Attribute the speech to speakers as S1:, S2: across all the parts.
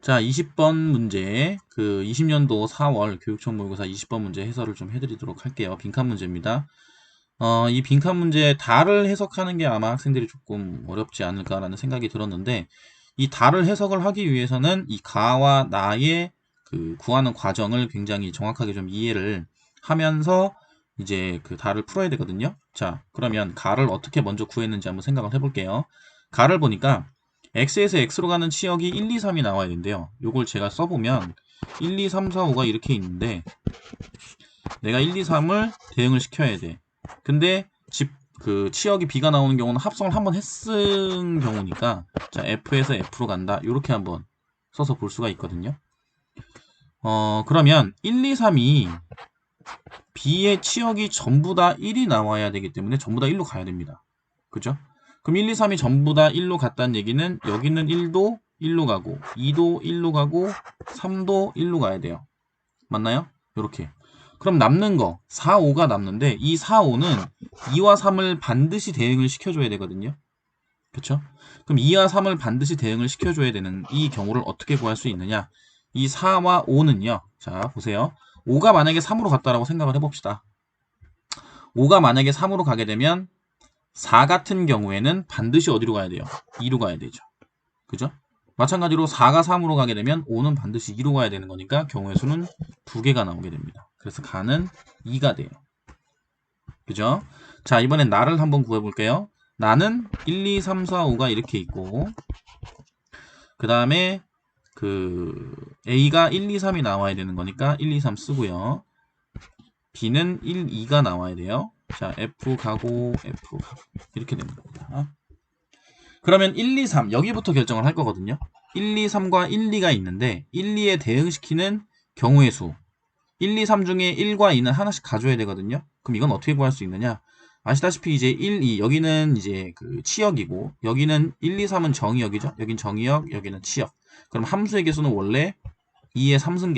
S1: 자, 20번 문제, 20년도 4월 교육청 모의고사 20번 문제 해설을 좀 해드리도록 할게요. 빈칸 문제입니다. 이 빈칸 문제 달을 해석하는 게 아마 학생들이 조금 어렵지 않을까라는 생각이 들었는데, 이 달을 해석을 하기 위해서는 이 가와 나의 구하는 과정을 굉장히 정확하게 좀 이해를 하면서 이제 그 달을 풀어야 되거든요. 자, 그러면 가를 어떻게 먼저 구했는지 한번 생각을 해볼게요. 가를 보니까 x에서 x로 가는 치역이 1, 2, 3이 나와야 된대요. 요걸 제가 써보면 1, 2, 3, 4, 5가 이렇게 있는데 내가 1, 2, 3을 대응을 시켜야 돼. 근데 치역이 b가 나오는 경우는 합성을 한번 했은 경우니까 자, f에서 f로 간다. 이렇게 한번 써서 볼 수가 있거든요. 그러면 1, 2, 3이 b의 치역이 전부 다 1이 나와야 되기 때문에 전부 다 1로 가야 됩니다. 그죠? 그럼 1, 2, 3이 전부 다 1로 갔다는 얘기는 여기는 1도 1로 가고 2도 1로 가고 3도 1로 가야 돼요. 맞나요? 이렇게. 그럼 남는 거 4, 5가 남는데 이 4, 5는 2와 3을 반드시 대응을 시켜줘야 되거든요. 그쵸? 그럼 2와 3을 반드시 대응을 시켜줘야 되는 이 경우를 어떻게 구할 수 있느냐? 이 4와 5는요. 자, 보세요. 5가 만약에 3으로 갔다라고 생각을 해봅시다. 5가 만약에 3으로 가게 되면 4 같은 경우에는 반드시 어디로 가야 돼요? 2로 가야 되죠. 그죠? 마찬가지로 4가 3으로 가게 되면 5는 반드시 2로 가야 되는 거니까 경우의 수는 2개가 나오게 됩니다. 그래서 가는 2가 돼요. 그죠? 자, 이번엔 나를 한번 구해볼게요. 나는 1, 2, 3, 4, 5가 이렇게 있고 그 다음에 A가 1, 2, 3이 나와야 되는 거니까 1, 2, 3 쓰고요. B는 1, 2가 나와야 돼요. 자, F 가고 F 가고 이렇게 되는 겁니다. 그러면 1, 2, 3 여기부터 결정을 할 거거든요. 1, 2, 3과 1, 2가 있는데 1, 2에 대응시키는 경우의 수 1, 2, 3 중에 1과 2는 하나씩 가져야 되거든요. 그럼 이건 어떻게 구할 수 있느냐? 아시다시피 이제 1, 2 여기는 이제 치역이고 여기는 1, 2, 3은 정의역이죠. 여긴 정의역, 여기는 치역. 그럼 함수의 개수는 원래 2의 3승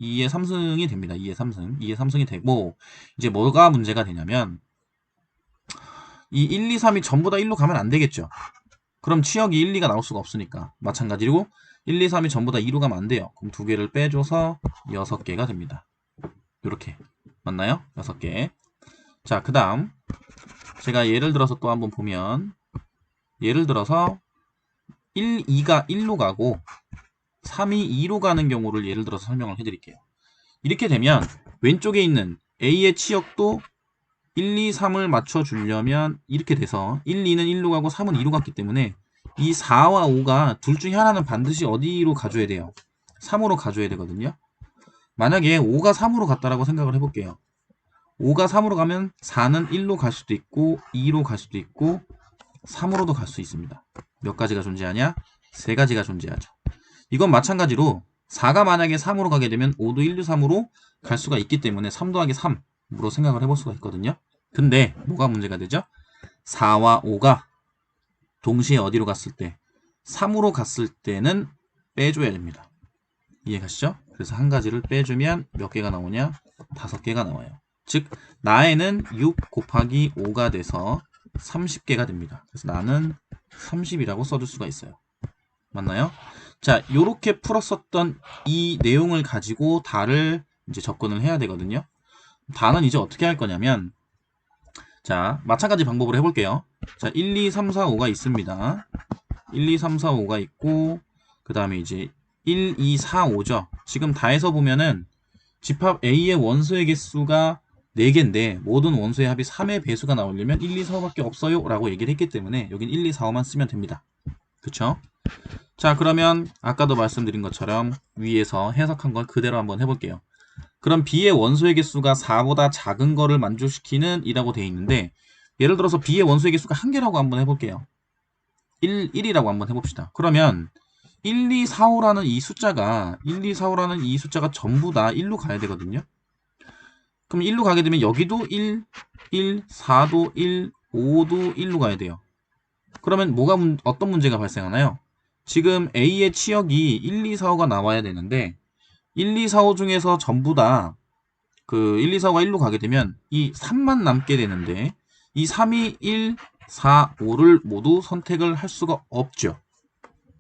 S1: 2의 3승이 됩니다. 2의 3승. 2의 3승이 되고 이제 뭐가 문제가 되냐면 이 1, 2, 3이 전부 다 1로 가면 안 되겠죠. 그럼 치역이 1, 2가 나올 수가 없으니까 마찬가지로 1, 2, 3이 전부 다 2로 가면 안 돼요. 그럼 두 개를 빼줘서 6개가 됩니다. 이렇게 맞나요? 6개. 자, 그 다음 제가 예를 들어서 또 한번 보면 예를 들어서 1, 2가 1로 가고 3이 2로 가는 경우를 예를 들어서 설명을 해드릴게요. 이렇게 되면 왼쪽에 있는 A의 치역도 1, 2, 3을 맞춰주려면 이렇게 돼서 1, 2는 1로 가고 3은 2로 갔기 때문에 이 4와 5가 둘 중에 하나는 반드시 어디로 가줘야 돼요? 3으로 가줘야 되거든요. 만약에 5가 3으로 갔다라고 생각을 해볼게요. 5가 3으로 가면 4는 1로 갈 수도 있고 2로 갈 수도 있고 3으로도 갈 수 있습니다. 몇 가지가 존재하냐? 3가지가 존재하죠. 이건 마찬가지로 4가 만약에 3으로 가게 되면 5도 1, 2, 3으로 갈 수가 있기 때문에 3 더하기 3으로 생각을 해볼 수가 있거든요. 근데 뭐가 문제가 되죠? 4와 5가 동시에 어디로 갔을 때 3으로 갔을 때는 빼줘야 됩니다. 이해가시죠? 그래서 한 가지를 빼주면 몇 개가 나오냐? 5개가 나와요. 즉 나에는 6 곱하기 5가 돼서 30개가 됩니다. 그래서 나는 30이라고 써줄 수가 있어요. 맞나요? 자, 요렇게 풀었었던 이 내용을 가지고 다를 이제 접근을 해야 되거든요. 다는 이제 어떻게 할 거냐면 자, 마찬가지 방법으로 해볼게요. 자, 1, 2, 3, 4, 5가 있습니다. 1, 2, 3, 4, 5가 있고 그 다음에 이제 1, 2, 4, 5죠. 지금 다 해서 보면은 집합 A의 원소의 개수가 4개인데 모든 원소의 합이 3의 배수가 나오려면 1, 2, 4, 5밖에 없어요 라고 얘기를 했기 때문에 여긴 1, 2, 4, 5만 쓰면 됩니다. 그쵸? 자, 그러면 아까도 말씀드린 것처럼 위에서 해석한 걸 그대로 한번 해볼게요. 그럼 B의 원소의 개수가 4보다 작은 거를 만족시키는 이라고 되어 있는데 예를 들어서 B의 원소의 개수가 1개라고 한번 해볼게요. 1이라고 한번 해봅시다. 그러면 1, 2, 4, 5라는 이 숫자가 1, 2, 4, 5라는 이 숫자가 전부 다 1로 가야 되거든요. 그럼 1로 가게 되면 여기도 1, 1, 4도 1, 5도 1로 가야 돼요. 그러면 어떤 문제가 발생하나요? 지금 A의 치역이 1, 2, 4, 5가 나와야 되는데 1, 2, 4, 5 중에서 전부 다 1, 2, 4, 5가 1로 가게 되면 이 3만 남게 되는데 이 3이 1, 4, 5를 모두 선택을 할 수가 없죠.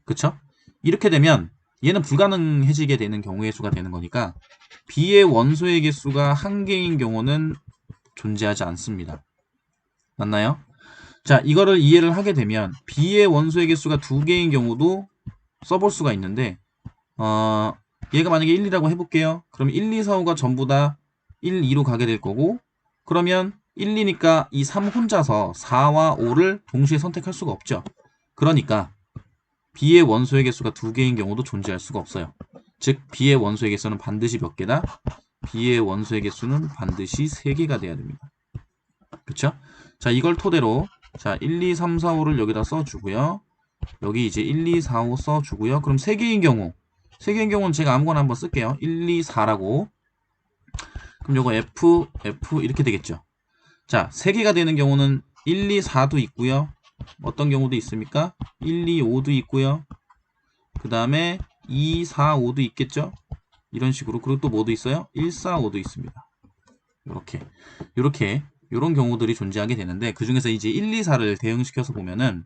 S1: 그쵸? 이렇게 되면 얘는 불가능해지게 되는 경우의 수가 되는 거니까 B의 원소의 개수가 1개인 경우는 존재하지 않습니다. 맞나요? 자, 이거를 이해를 하게 되면 B의 원소의 개수가 2개인 경우도 써볼 수가 있는데 얘가 만약에 1, 2라고 해볼게요. 그럼 1, 2, 4, 5가 전부 다 1, 2로 가게 될 거고 그러면 1, 2니까 이 3 혼자서 4와 5를 동시에 선택할 수가 없죠. 그러니까 B의 원소의 개수가 2개인 경우도 존재할 수가 없어요. 즉 B의 원소의 개수는 반드시 몇 개다? B의 원소의 개수는 반드시 3개가 돼야 됩니다. 그쵸? 자, 이걸 토대로 자 1, 2, 3, 4, 5를 여기다 써주고요. 여기 이제 1, 2, 4, 5 써주고요. 그럼 3개인 경우는 제가 아무거나 한번 쓸게요. 1, 2, 4라고. 그럼 요거 F 이렇게 되겠죠. 자, 3개가 되는 경우는 1, 2, 4도 있고요. 어떤 경우도 있습니까? 1, 2, 5도 있고요. 그 다음에 2, 4, 5도 있겠죠? 이런 식으로. 그리고 또 뭐도 있어요? 1, 4, 5도 있습니다. 요런 경우들이 존재하게 되는데 그 중에서 이제 1, 2, 4를 대응시켜서 보면은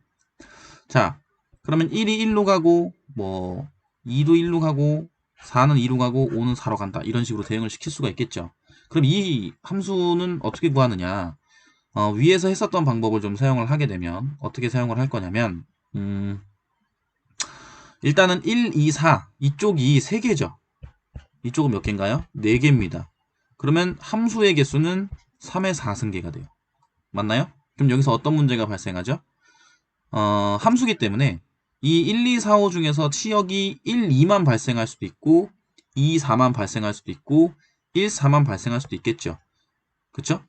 S1: 자, 그러면 1이 1로 가고 뭐 2도 1로 가고 4는 2로 가고 5는 4로 간다. 이런 식으로 대응을 시킬 수가 있겠죠. 그럼 이 함수는 어떻게 구하느냐? 위에서 했었던 방법을 좀 사용을 하게 되면 어떻게 사용을 할 거냐면 일단은 1, 2, 4 이쪽이 3개죠. 이쪽은 몇 개인가요? 4개입니다. 그러면 함수의 개수는 3의 4승계가 돼요. 맞나요? 그럼 여기서 어떤 문제가 발생하죠? 함수기 때문에 이 1, 2, 4, 5 중에서 치역이 1, 2만 발생할 수도 있고 2, 4만 발생할 수도 있고 1, 4만 발생할 수도 있겠죠. 그쵸?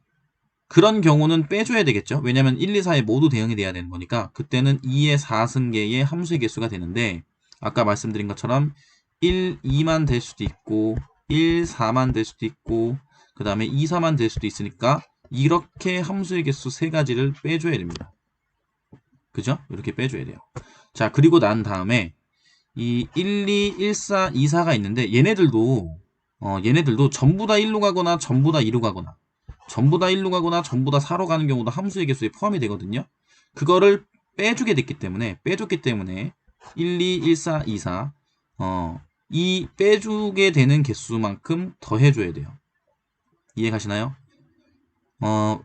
S1: 그런 경우는 빼줘야 되겠죠. 왜냐면 1, 2, 4에 모두 대응이 돼야 되는 거니까 그때는 2의 4승계의 함수의 개수가 되는데 아까 말씀드린 것처럼 1, 2만 될 수도 있고 1, 4만 될 수도 있고 그 다음에 2, 4만 될 수도 있으니까 이렇게 함수의 개수 3가지를 빼줘야 됩니다. 그죠? 이렇게 빼줘야 돼요. 자, 그리고 난 다음에 이 1, 2, 1, 4, 2, 4가 있는데 얘네들도 전부 다 1로 가거나 전부 다 2로 가거나 전부 다 1로 가거나 전부 다 4로 가는 경우도 함수의 개수에 포함이 되거든요. 그거를 빼줬기 때문에 1, 2, 1, 4, 2, 4 이 빼주게 되는 개수만큼 더해줘야 돼요. 이해 가시나요?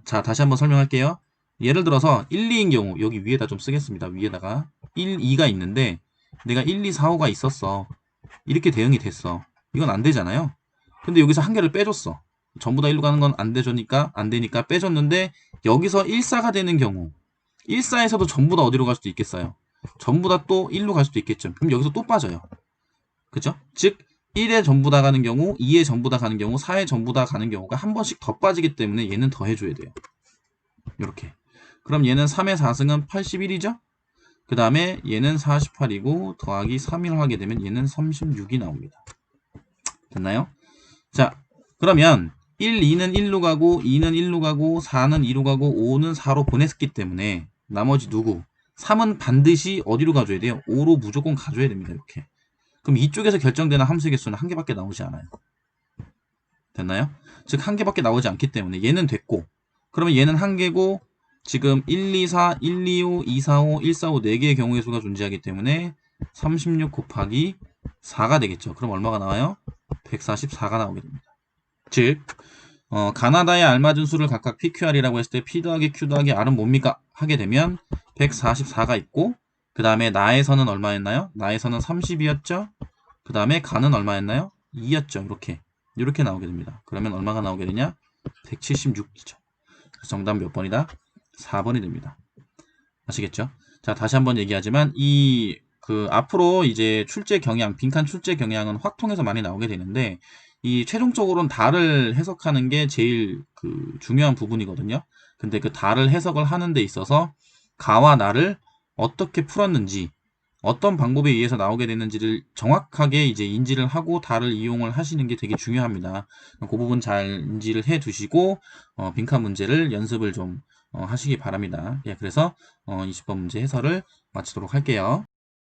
S1: 자, 다시 한번 설명할게요. 예를 들어서 1, 2인 경우 여기 위에다 좀 쓰겠습니다. 위에다가 1, 2가 있는데 내가 1, 2, 4, 5가 있었어. 이렇게 대응이 됐어. 이건 안 되잖아요. 근데 여기서 한 개를 빼줬어. 전부 다 1로 가는 건 안 되니까 빼줬는데 여기서 1, 4가 되는 경우 1, 4에서도 전부 다 어디로 갈 수도 있겠어요. 전부 다 또 1로 갈 수도 있겠죠. 그럼 여기서 또 빠져요. 그죠? 즉 1에 전부 다 가는 경우, 2에 전부 다 가는 경우, 4에 전부 다 가는 경우가 한 번씩 더 빠지기 때문에 얘는 더 해줘야 돼요. 이렇게. 그럼 얘는 3의 4승은 81이죠? 그 다음에 얘는 48이고 더하기 3을 하게 되면 얘는 36이 나옵니다. 됐나요? 자, 그러면 1, 2는 1로 가고 2는 1로 가고 4는 2로 가고 5는 4로 보냈기 때문에 나머지 누구? 3은 반드시 어디로 가줘야 돼요? 5로 무조건 가줘야 됩니다. 이렇게. 그럼 이쪽에서 결정되는 함수의 개수는 한 개밖에 나오지 않아요. 됐나요? 즉 한 개밖에 나오지 않기 때문에 얘는 됐고 그러면 얘는 한 개고 지금 1, 2, 4, 1, 2, 5, 2, 4, 5, 1, 4, 5 4개의 경우의 수가 존재하기 때문에 36 곱하기 4가 되겠죠. 그럼 얼마가 나와요? 144가 나오게 됩니다. 즉 가나다에 알맞은 수를 각각 PQR이라고 했을 때 P 더하기 Q 더하기 R은 뭡니까? 하게 되면 144가 있고 그 다음에 나에서는 얼마였나요? 나에서는 30이었죠. 그 다음에 가는 얼마였나요? 2였죠. 이렇게 나오게 됩니다. 그러면 얼마가 나오게 되냐? 176이죠. 그래서 정답 몇 번이다? 4번이 됩니다. 아시겠죠? 자, 다시 한번 얘기하지만 앞으로 이제 출제 경향, 빈칸 출제 경향은 확통해서 많이 나오게 되는데 이 최종적으로는 다를 해석하는 게 제일 중요한 부분이거든요. 근데 그 다를 해석을 하는 데 있어서 가와 나를 어떻게 풀었는지 어떤 방법에 의해서 나오게 됐는지를 정확하게 이제 인지를 하고 다를 이용을 하시는 게 되게 중요합니다. 그 부분 잘 인지를 해 두시고 빈칸 문제를 연습을 좀 하시기 바랍니다. 예, 그래서 20번 문제 해설을 마치도록 할게요.